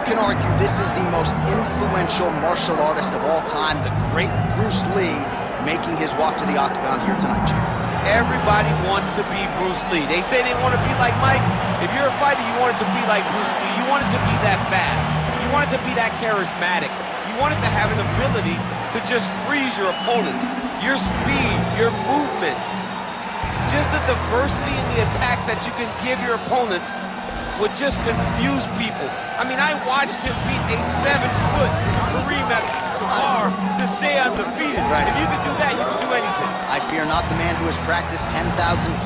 can argue this is the most influential martial artist of all time, the great Bruce Lee, making his walk to the octagon here tonight, champ. Everybody wants to be Bruce Lee. They say they want to be like Mike. If you're a fighter, you want it to be like Bruce Lee. You want it to be that fast. You want it to be that charismatic. You want it to have an ability to just freeze your opponents. Your speed, your movement, just the diversity in the attacks that you can give your opponents would just confuse people. I mean, I watched him beat a 7-foot Kareem Abdul-Jabbar to stay undefeated. Right. If you can do that, you can do anything. I fear not the man who has practiced 10,000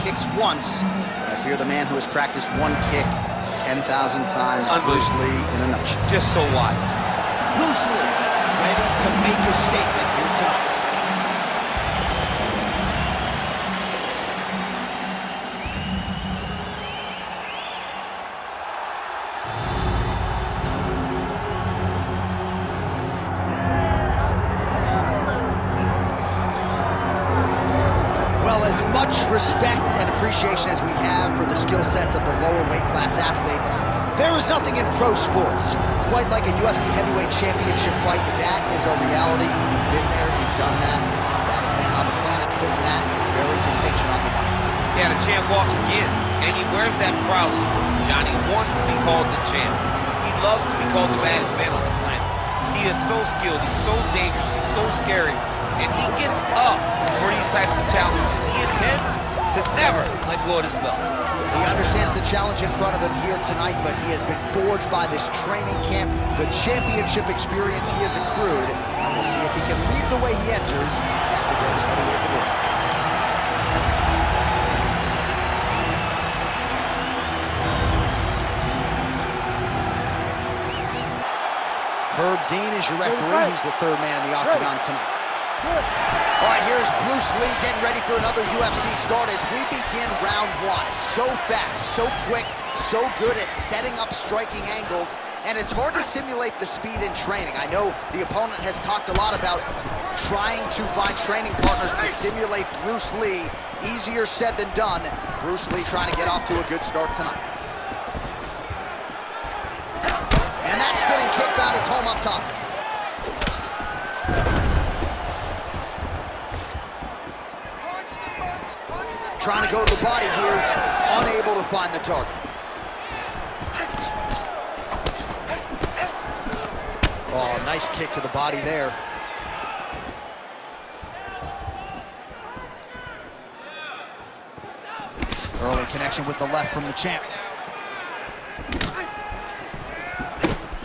kicks once. I fear the man who has practiced one kick 10,000 times. Bruce Lee in a nutshell. Just so wise. Bruce Lee, ready to make a statement here tonight. As much respect and appreciation as we have for the skill sets of the lower weight class athletes, there is nothing in pro sports quite like a UFC heavyweight championship fight. That is a reality. You've been there, you've done that. Baddest man on the planet putting that very distinction on the line tonight. Yeah, the champ walks again, and he wears that proudly. Johnny wants to be called the champ. He loves to be called the baddest man on the planet. He is so skilled, he's so dangerous, he's so scary, and he gets up for these types of challenges. He intends to never let go of his belt. He understands the challenge in front of him here tonight, but he has been forged by this training camp, the championship experience he has accrued, and we'll see if he can lead the way he enters as the greatest heavyweight in the world. Herb Dean is your referee. He's the third man in the octagon tonight. All right, here's Bruce Lee getting ready for another UFC start as we begin round one. So fast, so quick, so good at setting up striking angles, and it's hard to simulate the speed in training. I know the opponent has talked a lot about trying to find training partners to simulate Bruce Lee. Easier said than done. Bruce Lee trying to get off to a good start tonight. And that spinning kick found its home up top. Trying to go to the body here, unable to find the target. Oh, nice kick to the body there. Early connection with the left from the champ.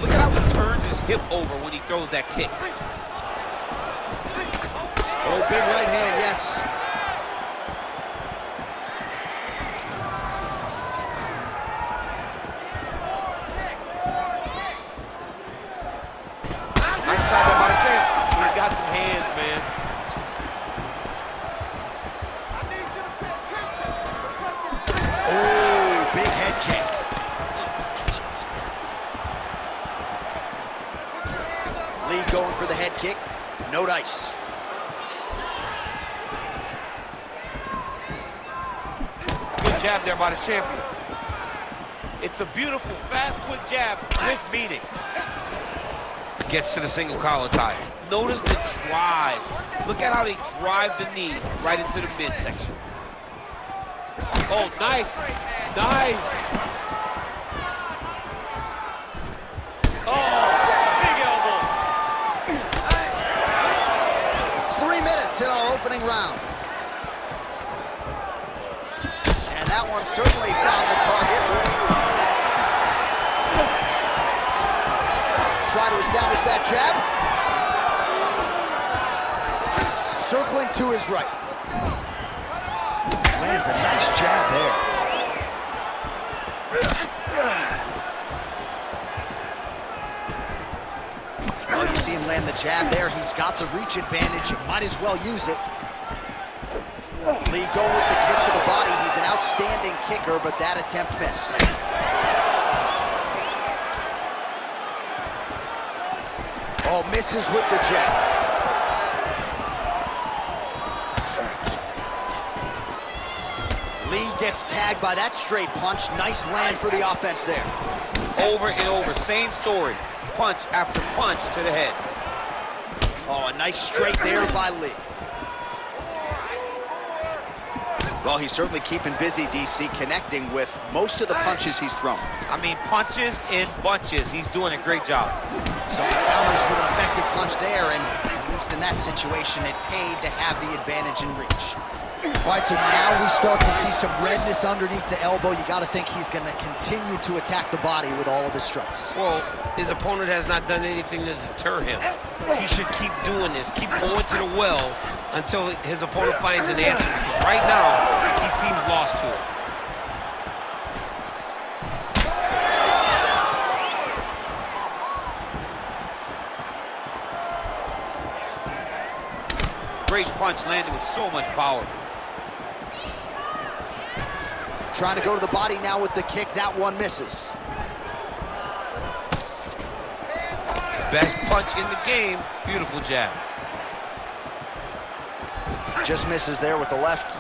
Look at how he turns his hip over when he throws that kick. Oh, big right hand, yes. Nice shot there by the champ. He's got some hands, man. Oh, big head kick. Lee going for the head kick. No dice. Good jab there by the champion. It's a beautiful, fast, quick jab with meaning. Gets to the single collar tie. Notice the drive. Look at how they drive the knee right into the midsection. Oh, nice. Nice. Oh, big elbow. 3 minutes in our opening round. And that one certainly found the target. Try to establish that jab. Circling to his right. Lands a nice jab there. Well, you see him land the jab there. He's got the reach advantage. Might as well use it. Lee going with the kick to the body. He's an outstanding kicker, but that attempt missed. Oh, misses with the jab. Lee gets tagged by that straight punch. Nice land for the offense there. Over and over, same story. Punch after punch to the head. Oh, a nice straight there by Lee. Well, he's certainly keeping busy, DC, connecting with most of the punches he's thrown. I mean, punches in bunches. He's doing a great job. So he counters with an effective punch there, and at least in that situation, it paid to have the advantage in reach. All right, so now we start to see some redness underneath the elbow. You got to think he's going to continue to attack the body with all of his strikes. Well, his opponent has not done anything to deter him. He should keep doing this, keep going to the well until his opponent finds an answer. Because right now, he seems lost to it. Great punch landed with so much power. Trying to go to the body now with the kick. That one misses. Best punch in the game. Beautiful jab. Just misses there with the left.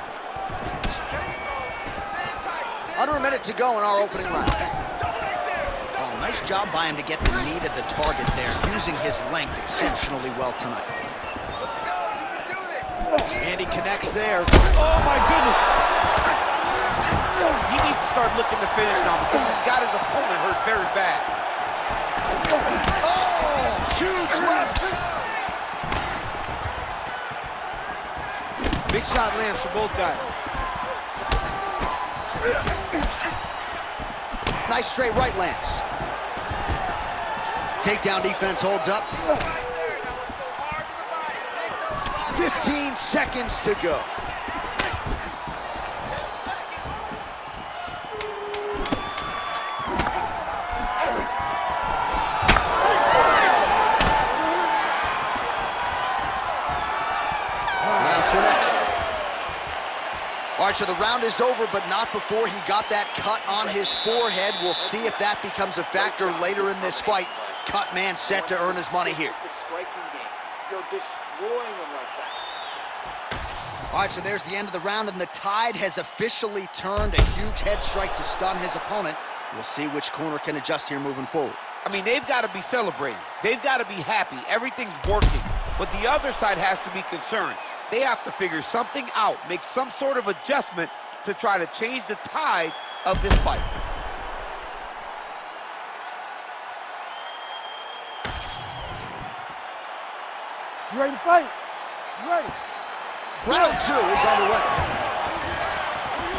Under a minute to go in our opening round. Oh, nice job by him to get the knee to the target there, using his length exceptionally well tonight. And he connects there. Oh, my goodness. He needs to start looking to finish now because he's got his opponent hurt very bad. Oh, huge left. Big shot lands for both guys. Nice straight right lands. Takedown defense holds up. 15 seconds to go. All right, so the round is over, but not before he got that cut on his forehead. We'll see if that becomes a factor later in this fight. Cut man set to earn his money here. The striking game. You're destroying him like that. All right, so there's the end of the round, and the tide has officially turned. A huge head strike to stun his opponent. We'll see which corner can adjust here moving forward. I mean, they've got to be celebrating. They've got to be happy. Everything's working. But the other side has to be concerned. They have to figure something out, make some sort of adjustment to try to change the tide of this fight. You ready to fight? You ready? Round 2 is underway.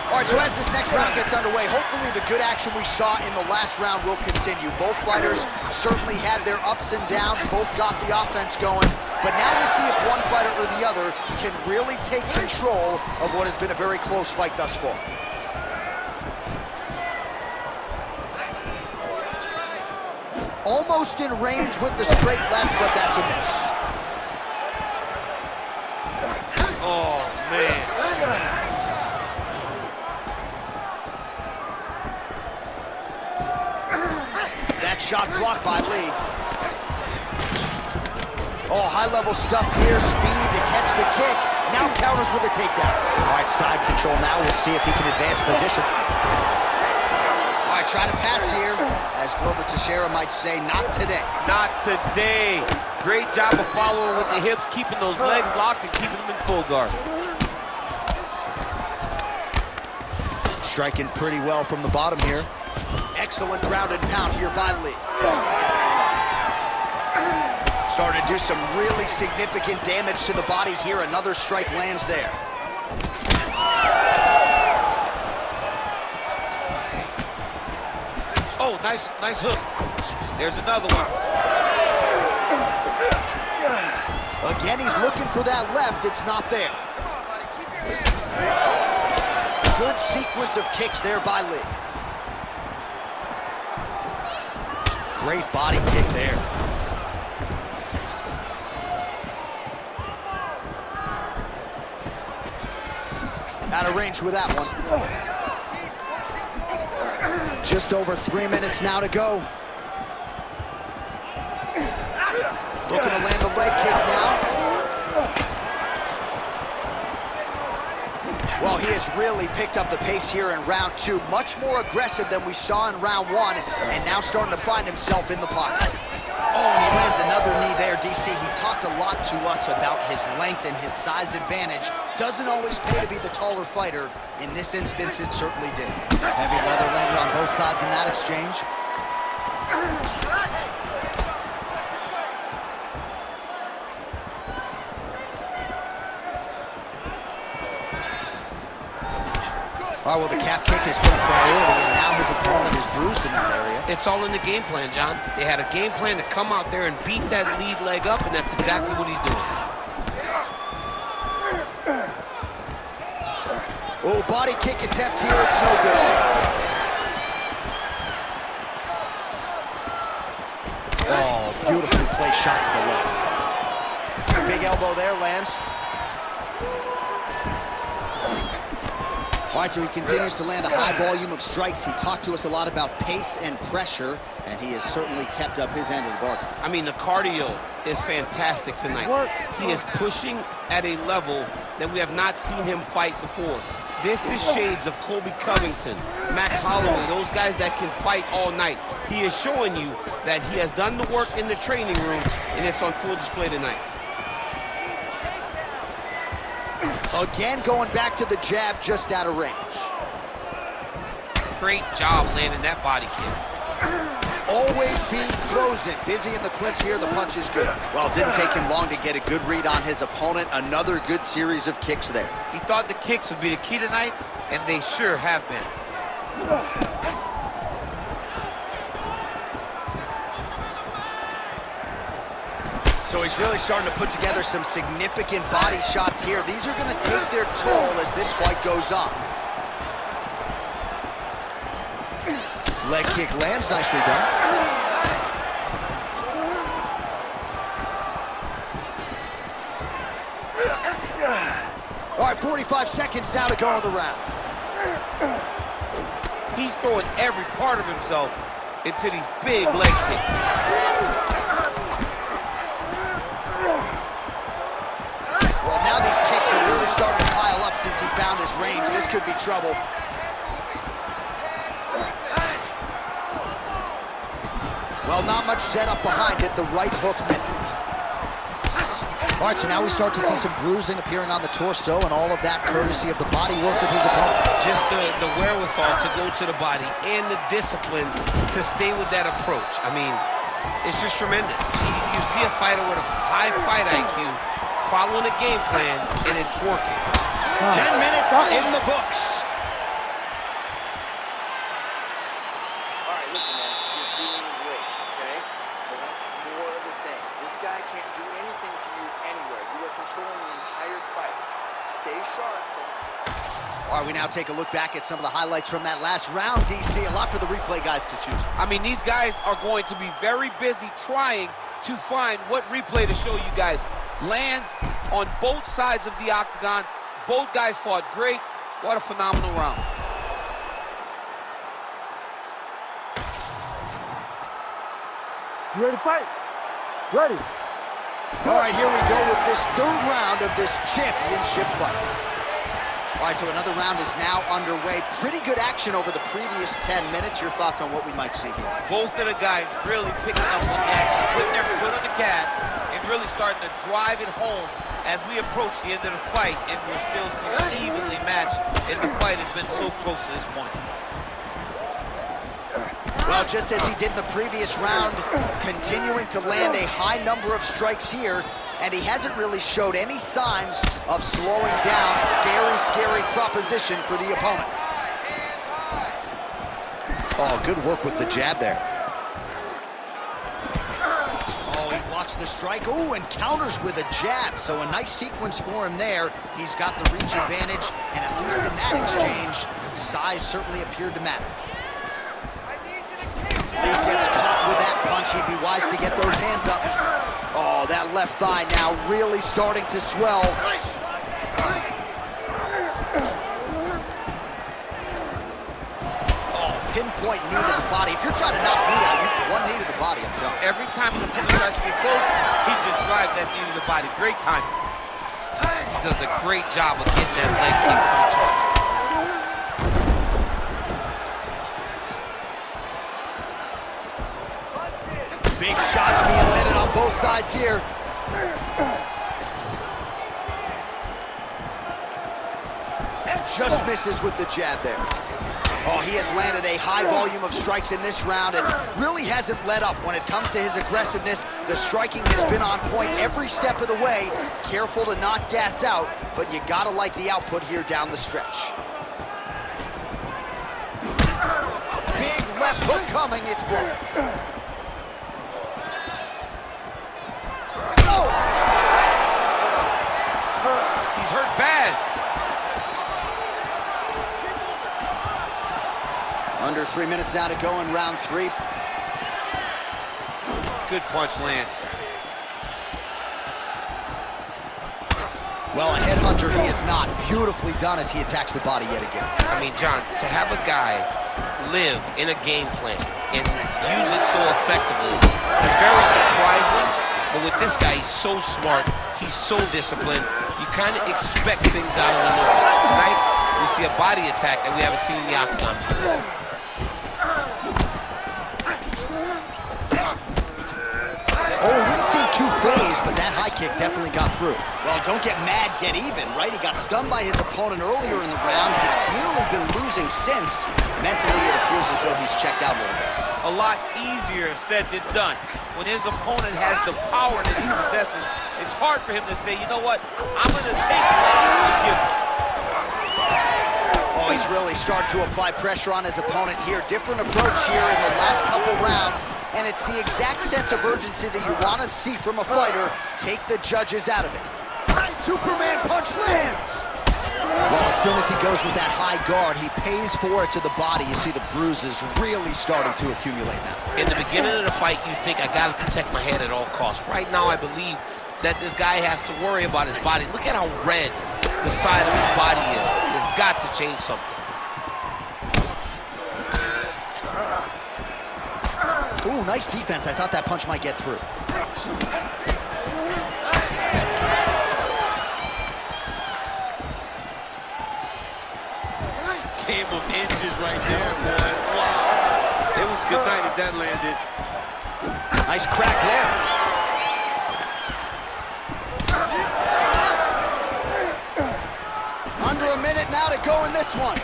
All right, so as this next round gets underway, hopefully the good action we saw in the last round will continue. Both fighters certainly had their ups and downs, both got the offense going, but now we'll see if one fighter or the other can really take control of what has been a very close fight thus far. Almost in range with the straight left, but that's a miss. Oh, man. That shot blocked by Lee. Oh, high-level stuff here. Speed to catch the kick. Now counters with a takedown. All right, side control now. We'll see if he can advance position. All right, trying to pass here. As Glover Teixeira might say, not today. Not today. Great job of following with the hips, keeping those legs locked and keeping them in full guard. Striking pretty well from the bottom here. Excellent ground and pound here by Lee. Starting to do some really significant damage to the body here. Another strike lands there. Oh, nice hook. There's another one. Again, he's looking for that left. It's not there. Good sequence of kicks there by Lee. Great body kick there. Out of range with that one. Just over 3 minutes now to go. Looking to land the leg kick now. Well, he has really picked up the pace here in round 2. Much more aggressive than we saw in round 1, and now starting to find himself in the pocket. Oh, and he lands another knee there, DC. He talked a lot to us about his length and his size advantage. Doesn't always pay to be the taller fighter. In this instance, it certainly did. Heavy leather landed on both sides in that exchange. All right, well, the calf kick has been a priority, and now his opponent is bruised in that area. It's all in the game plan, John. They had a game plan to come out there and beat that lead leg up, and that's exactly what he's doing. Oh, body kick attempt here, it's no good. Oh, beautifully placed shot to the leg. Big elbow there, lands. All right, so he continues to land a high volume of strikes. He talked to us a lot about pace and pressure, and he has certainly kept up his end of the bargain. I mean, the cardio is fantastic tonight. He is pushing at a level that we have not seen him fight before. This is shades of Colby Covington, Max Holloway, those guys that can fight all night. He is showing you that he has done the work in the training rooms, and it's on full display tonight. Again, going back to the jab, just out of range. Great job landing that body kick. Always be closing. Busy in the clinch here, the punch is good. Well, it didn't take him long to get a good read on his opponent. Another good series of kicks there. He thought the kicks would be the key tonight, and they sure have been. So he's really starting to put together some significant body shots here. These are going to take their toll as this fight goes on. Leg kick lands, nicely done. All right, 45 seconds now to go in the round. He's throwing every part of himself into these big leg kicks. Well, now these kicks are really starting to pile up since he found his range. This could be trouble. Well, not much setup behind it. The right hook misses. All right, so now we start to see some bruising appearing on the torso, and all of that courtesy of the body work of his opponent. Just the wherewithal to go to the body and the discipline to stay with that approach. I mean, it's just tremendous. You see a fighter with a high fight IQ following a game plan, and it's working. 10 minutes in the books. All right, listen, man, you're doing great, okay? I want more of the same. This guy can't do anything to you anywhere. You are controlling the entire fight. Stay sharp. All right, we now take a look back at some of the highlights from that last round, DC. A lot for the replay guys to choose from. I mean, these guys are going to be very busy trying to find what replay to show you guys. Lands on both sides of the octagon. Both guys fought great. What a phenomenal round. You ready to fight? Ready. All right, here we go with this third round of this championship fight. All right, so another round is now underway. Pretty good action over the previous 10 minutes. Your thoughts on what we might see here? Both of the guys really picking up on the action, putting their foot on the gas, and really starting to drive it home as we approach the end of the fight, and we're still so evenly matched as the fight has been so close to this point. Well, just as he did in the previous round, continuing to land a high number of strikes here, and he hasn't really showed any signs of slowing down. Scary, scary proposition for the opponent. Oh, good work with the jab there. Oh, he blocks the strike. Oh, and counters with a jab. So a nice sequence for him there. He's got the reach advantage, and at least in that exchange, size certainly appeared to matter. Lee gets caught with that punch. He'd be wise to get those hands up. Oh, that left thigh now really starting to swell. Oh, pinpoint knee to the body. If you're trying to knock me out, you one knee to the body, I'm done. Every time the opponent tries to get close, he just drives that knee to the body. Great timing. He does a great job of getting that leg kick to the target. Big shots being landed on both sides here. Just misses with the jab there. Oh, he has landed a high volume of strikes in this round and really hasn't let up when it comes to his aggressiveness. The striking has been on point every step of the way. Careful to not gas out, but you gotta like the output here down the stretch. Big left hook coming, it's blocked. Oh! He's hurt bad. Under 3 minutes now to go in round 3. Good punch lands. Well, a headhunter he is not. Beautifully done as he attacks the body yet again. I mean, John, to have a guy live in a game plan and use it so effectively is very surprising. But with this guy, he's so smart. He's so disciplined. You kind of expect things out of the norm. Tonight, we see a body attack that we haven't seen in the octagon before. Oh, he didn't seem too phased, but that high kick definitely got through. Well, don't get mad, get even, right? He got stunned by his opponent earlier in the round. He's clearly been losing since. Mentally, it appears as though he's checked out a little bit. A lot easier said than done. When his opponent has the power that he possesses, it's hard for him to say, you know what, I'm going to take what you give me. Oh, he's really starting to apply pressure on his opponent here. Different approach here in the last couple rounds, and it's the exact sense of urgency that you want to see from a fighter. Take the judges out of it. Superman punch lands! Well, as soon as he goes with that high guard, he pays for it to the body. You see the bruises really starting to accumulate now. In the beginning of the fight, you think, I got to protect my head at all costs. Right now, I believe that this guy has to worry about his body. Look at how red the side of his body is. It's got to change something. Ooh, nice defense. I thought that punch might get through. Game of inches right there, boy. Wow. It was good night if that landed. Nice crack there. Under a minute now to go in this one.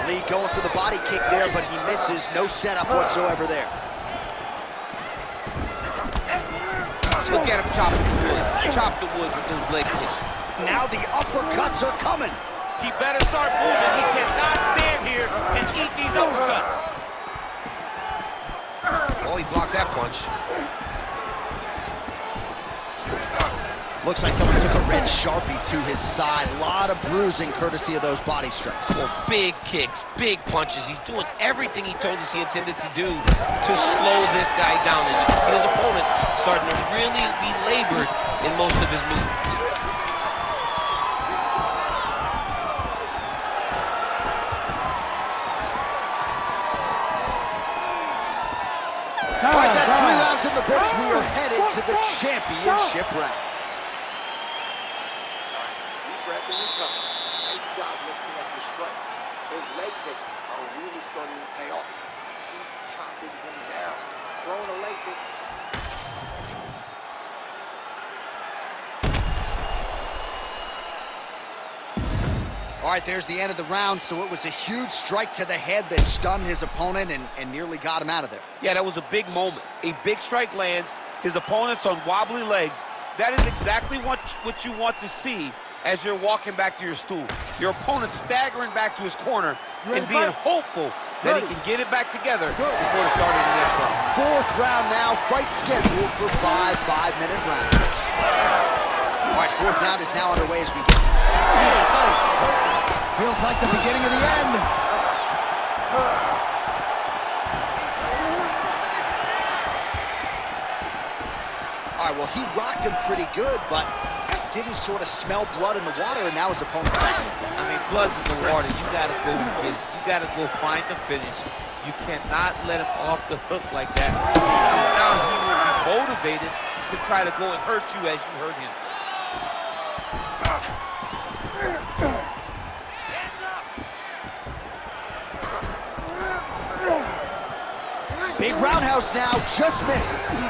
Lee going for the body kick there, but he misses. No setup whatsoever there. Look at him chopping the wood. Chop the wood with those leg kicks. Now the uppercuts are coming. He better start moving. He cannot stand here and eat these uppercuts. Oh, he blocked that punch. Looks like someone took a red Sharpie to his side. A lot of bruising courtesy of those body strikes. Well, big kicks, big punches. He's doing everything he told us he intended to do to slow this guy down. And you can see his opponent starting to really be labored in most of his movements. All right, that's 3 rounds in the books. We are headed to the championship rounds. And recover. Nice job mixing up your strikes. Those leg kicks are really starting to pay off. Keep chopping him down. Throwing a leg kick. All right, there's the end of the round, so it was a huge strike to the head that stunned his opponent and nearly got him out of there. Yeah, that was a big moment. A big strike lands. His opponent's on wobbly legs. That is exactly what you want to see as you're walking back to your stool. Your opponent staggering back to his corner and being hopeful that he can get it back together before the start of the next round. 4th round now, fight scheduled for 5 5-minute rounds. All right, 4th round is now underway as we get. Feels like the beginning of the end. All right, well, he rocked him pretty good, but didn't sort of smell blood in the water, and now his opponent back. I mean, blood's in the water. You gotta go and get it. You gotta go find the finish. You cannot let him off the hook like that. Now he will be motivated to try to go and hurt you as you hurt him. Big roundhouse now, just misses.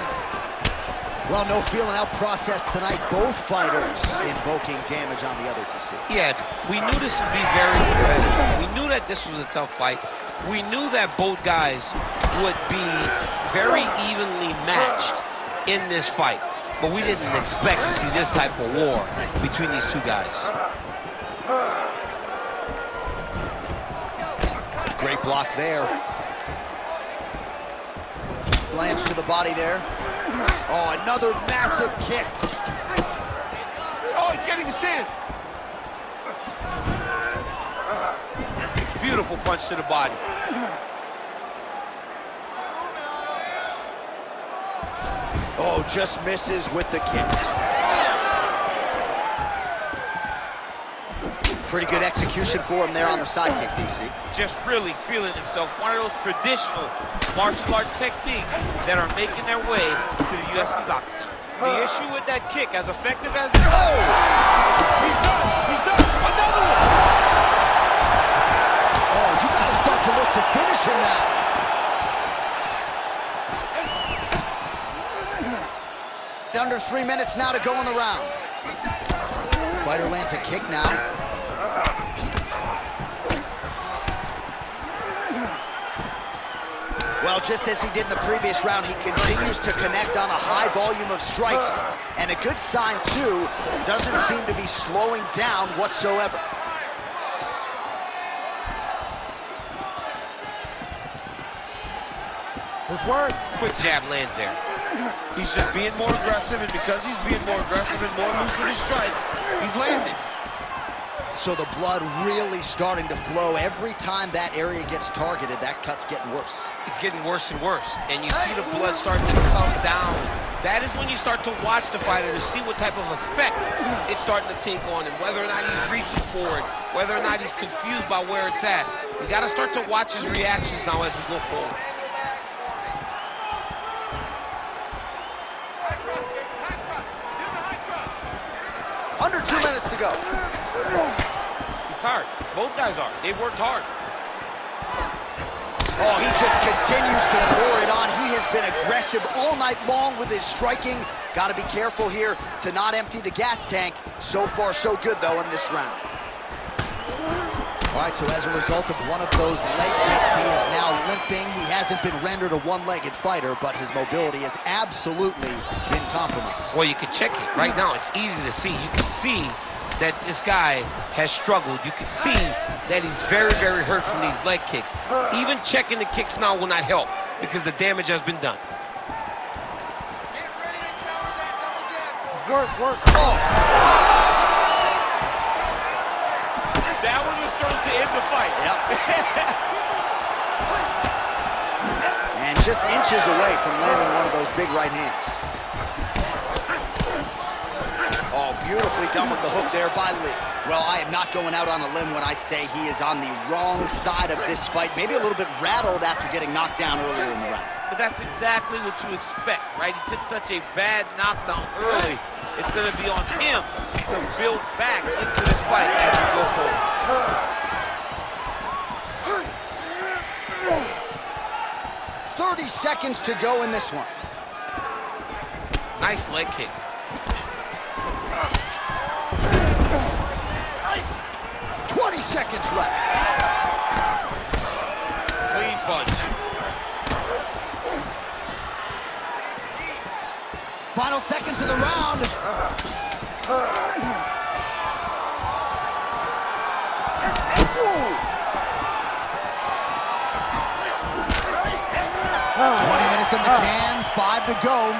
Well, no feeling out process tonight. Both fighters invoking damage on the other DC. Yes, we knew this would be very competitive. We knew that this was a tough fight. We knew that both guys would be very evenly matched in this fight. But we didn't expect to see this type of war between these two guys. Great block there. Lands to the body there. Oh, another massive kick. Oh, he can't even stand. Beautiful punch to the body. Oh, just misses with the kick. Pretty good execution for him there on the side kick, DC. Just really feeling himself. One of those traditional martial arts techniques that are making their way to the UFC's octagon. The issue with that kick, as effective as it is, he's done. He's done. Another one. Oh, you got to start to look to finish him now. Under 3 minutes now to go in the round. Fighter lands a kick now. Well, just as he did in the previous round, he continues to connect on a high volume of strikes. And a good sign, too, doesn't seem to be slowing down whatsoever. This works. Quick jab lands there. He's just being more aggressive, and because he's being more aggressive and more loose with his strikes, he's landing. So the blood really starting to flow. Every time that area gets targeted, that cut's getting worse. It's getting worse and worse, and you see the blood starting to come down. That is when you start to watch the fighter to see what type of effect it's starting to take on him, whether or not he's reaching for it, whether or not he's confused by where it's at. You got to start to watch his reactions now as we go forward. Under 2 minutes to go. He's tired. Both guys are. They've worked hard. Oh, he just continues to pour it on. He has been aggressive all night long with his striking. Got to be careful here to not empty the gas tank. So far, so good, though, in this round. All right, so as a result of one of those leg kicks, he is now limping. He hasn't been rendered a one-legged fighter, but his mobility has absolutely been compromised. Well, you can check it right now. It's easy to see. You can see that this guy has struggled. You can see that he's very, very hurt from these leg kicks. Even checking the kicks now will not help because the damage has been done. Get ready to counter that double jab. Work. Oh! That one was thrown to end the fight. Yep. And just inches away from landing one of those big right hands. Oh, beautifully done with the hook there by Lee. Well, I am not going out on a limb when I say he is on the wrong side of this fight. Maybe a little bit rattled after getting knocked down earlier in the round. But that's exactly what you expect, right? He took such a bad knockdown early. It's going to be on him to build back into this fight as we go forward. 30 seconds to go in this one. Nice leg kick. 20 seconds left. Clean punch. Final seconds of the round. Ooh. 20 minutes in the can, 5 to go.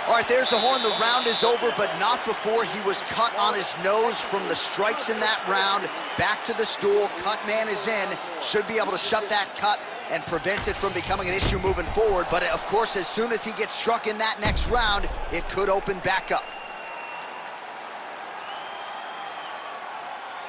All right, there's the horn. The round is over, but not before he was cut on his nose from the strikes in that round. Back to the stool. Cut man is in. Should be able to shut that cut and prevent it from becoming an issue moving forward. But, of course, as soon as he gets struck in that next round, it could open back up.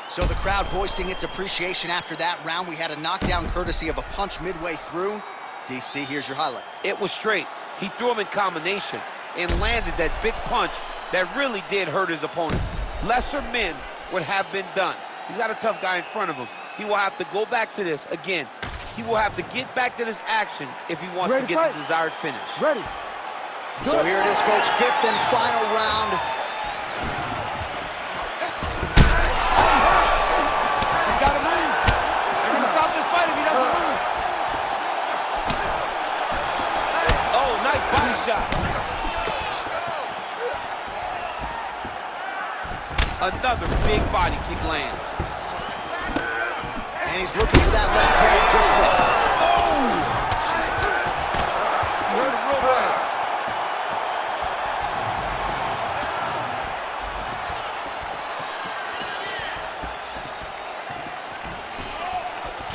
So the crowd voicing its appreciation after that round. We had a knockdown courtesy of a punch midway through. DC, here's your highlight. It was straight. He threw him in combination and landed that big punch that really did hurt his opponent. Lesser men would have been done. He's got a tough guy in front of him. He will have to go back to this again. He will have to get back to this action if he wants to get the desired finish. Ready. So here it is, folks, fifth and final round. He's got to move. They're going to stop this fight if he doesn't move. Oh, nice body shot. Another big body kick lands. And he's looking for that left hand, just missed. Oh! You heard him real bad.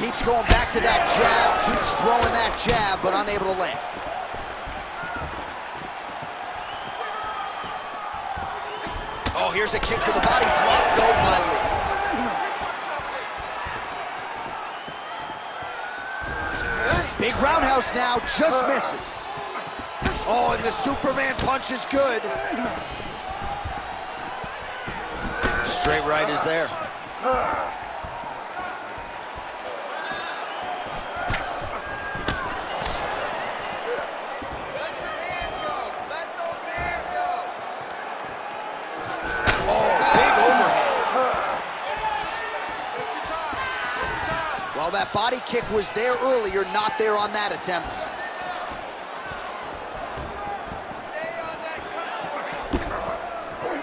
Keeps going back to that jab, keeps throwing that jab, but unable to land. Oh, here's a kick to the body, blocked though by Lee. Big roundhouse now, just misses. Oh, and the Superman punch is good. Straight right is there. Well, that body kick was there earlier, not there on that attempt. Stay on that cut for me.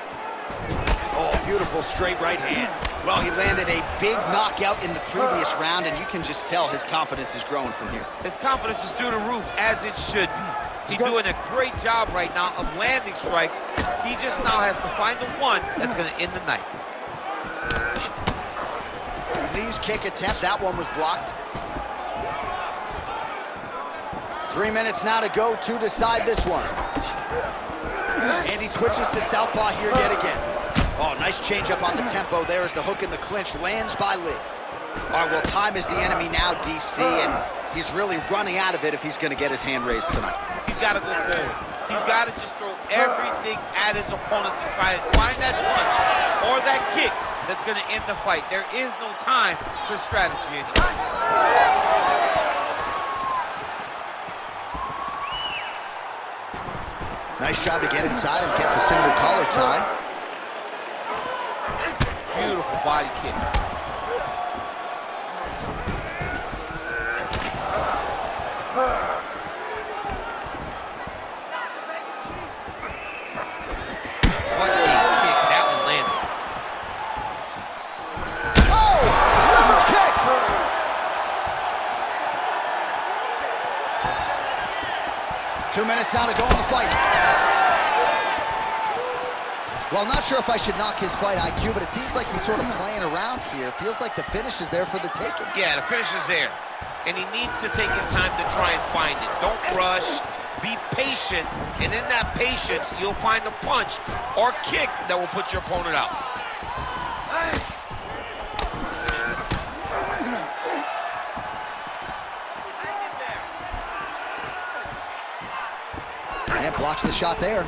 Oh, beautiful straight right hand. Well, he landed a big knockout in the previous round, and you can just tell his confidence is growing from here. His confidence is through the roof, as it should be. He's doing a great job right now of landing strikes. He just now has to find the one that's going to end the night. Lee's kick attempt, that one was blocked. 3 minutes now to go to decide this one. And he switches to southpaw here yet again. Oh, nice change up on the tempo. There is the hook in the clinch, lands by Lee. All right, well, time is the enemy now, DC, and he's really running out of it if he's going to get his hand raised tonight. He's got to go forward. He's got to just throw everything at his opponent to try to find that punch or that kick that's going to end the fight. There is no time for strategy anymore. Nice job to get inside and get the single collar tie. Beautiful body kick. What a kick. That one landed. Oh! Liver kick! 2 minutes now to go in the fight. Well, I'm not sure if I should knock his fight IQ, but it seems like he's sort of playing around here. Feels like the finish is there for the taking. Yeah, the finish is there. And he needs to take his time to try and find it. Don't rush. Be patient. And in that patience, you'll find a punch or kick that will put your opponent out. And blocks the shot there.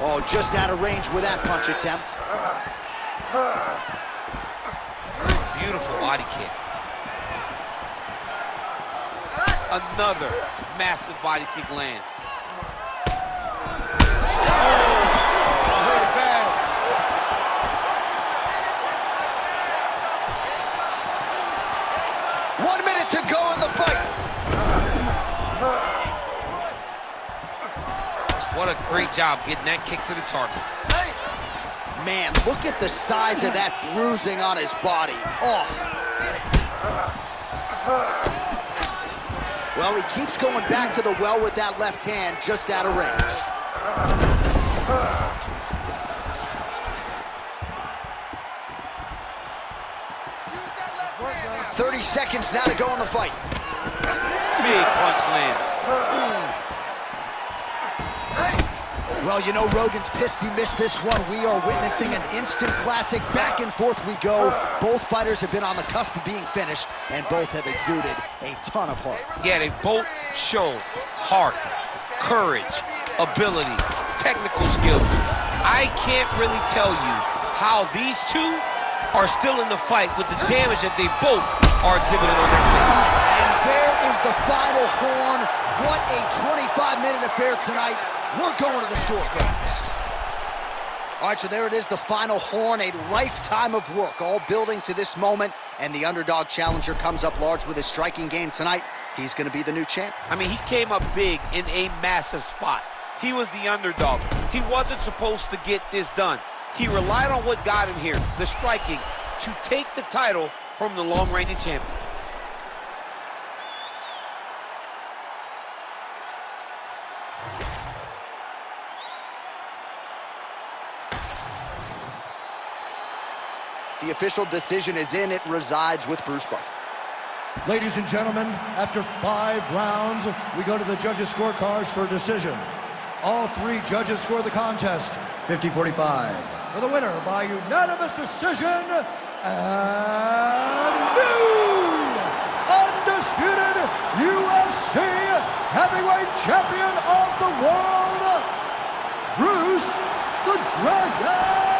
Oh, just out of range with that punch attempt. Beautiful body kick. Another massive body kick lands. Oh, bad. 1 minute to go in the fight. What a great job getting that kick to the target. Man, look at the size of that bruising on his body. Oh. Well, he keeps going back to the well with that left hand, just out of range. 30 seconds now to go in the fight. Big punch land. Well, you know, Rogan's pissed he missed this one. We are witnessing an instant classic. Back and forth we go. Both fighters have been on the cusp of being finished, and both have exuded a ton of heart. Yeah, they both show heart, courage, ability, technical skills. I can't really tell you how these two are still in the fight with the damage that they both are exhibiting on their face. And there is the final horn. What a 25-minute affair tonight. We're going to the scorecards. All right, so there it is, the final horn, a lifetime of work, all building to this moment, and the underdog challenger comes up large with his striking game tonight. He's going to be the new champ. I mean, he came up big in a massive spot. He was the underdog. He wasn't supposed to get this done. He relied on what got him here, the striking, to take the title from the long-reigning champion. The official decision is in. It resides with Bruce Buffer. Ladies and gentlemen, after 5 rounds, we go to the judges' scorecards for a decision. All 3 judges score the contest 50-45. For the winner by unanimous decision, and new undisputed UFC heavyweight champion of the world, Bruce the Dragon